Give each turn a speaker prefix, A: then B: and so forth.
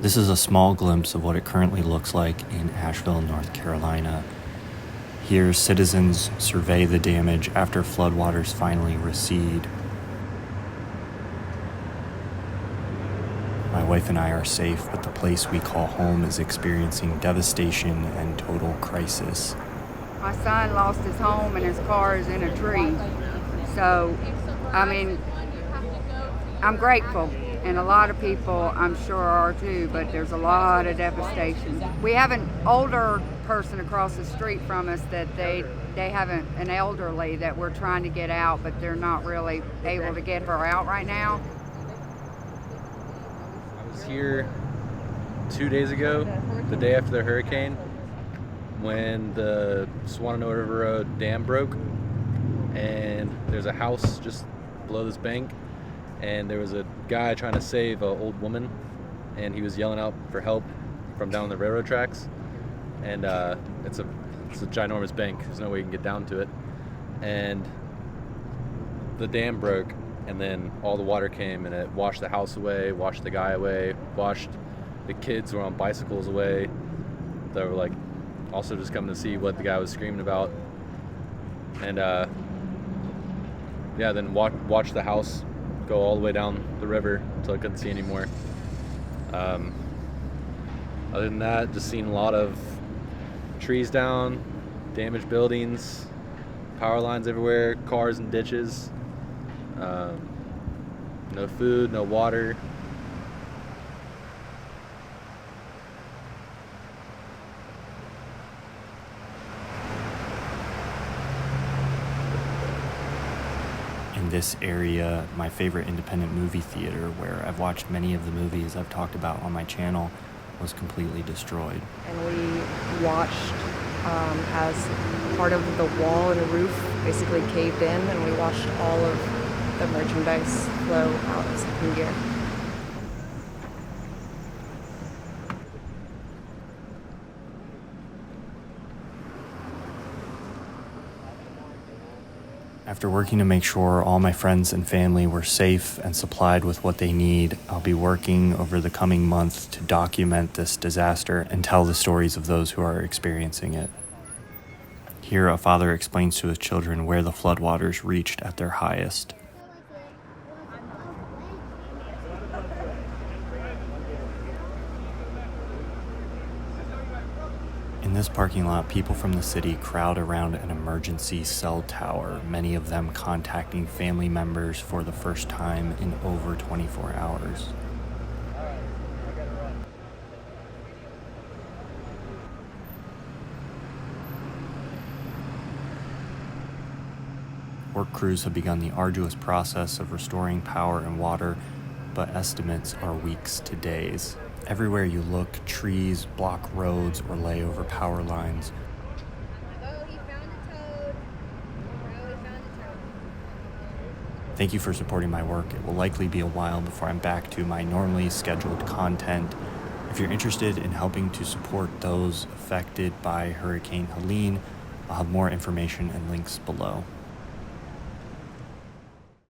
A: This is a small glimpse of what it currently looks like in Asheville, North Carolina. Here, citizens survey the damage after floodwaters finally recede. My wife and I are safe, but the place we call home is experiencing devastation and total crisis.
B: My son lost his home and his car is in a tree. So, I'm grateful, and a lot of people I'm sure are too, but there's a lot of devastation. We have an older person across the street from us that they have an elderly that we're trying to get out, but they're not really able to get her out right now.
C: I was here 2 days ago, the day after the hurricane, when the Swananoa River Road dam broke, and there's a house just below this bank, and there was a guy trying to save an old woman, and he was yelling out for help from down the railroad tracks, and it's a ginormous bank. There's no way you can get down to it, and the dam broke, and then all the water came and it washed the house away, washed the guy away, washed the kids who were on bicycles away. They were like also just coming to see what the guy was screaming about, and then watch the house go all the way down the river until I couldn't see anymore. Other than that, just seen a lot of trees down, damaged buildings, power lines everywhere, cars and ditches. No food, no water.
A: In this area, my favorite independent movie theater, where I've watched many of the movies I've talked about on my channel, was completely destroyed.
D: And we watched as part of the wall and roof basically caved in, and we watched all of the merchandise flow out of second gear.
A: After working to make sure all my friends and family were safe and supplied with what they need, I'll be working over the coming month to document this disaster and tell the stories of those who are experiencing it. Here, a father explains to his children where the floodwaters reached at their highest. In this parking lot, people from the city crowd around an emergency cell tower, many of them contacting family members for the first time in over 24 hours. Work crews have begun the arduous process of restoring power and water, but estimates are weeks to days. Everywhere you look, trees block roads or lay over power lines. Thank you for supporting my work. It will likely be a while before I'm back to my normally scheduled content. If you're interested in helping to support those affected by Hurricane Helene, I'll have more information and links below.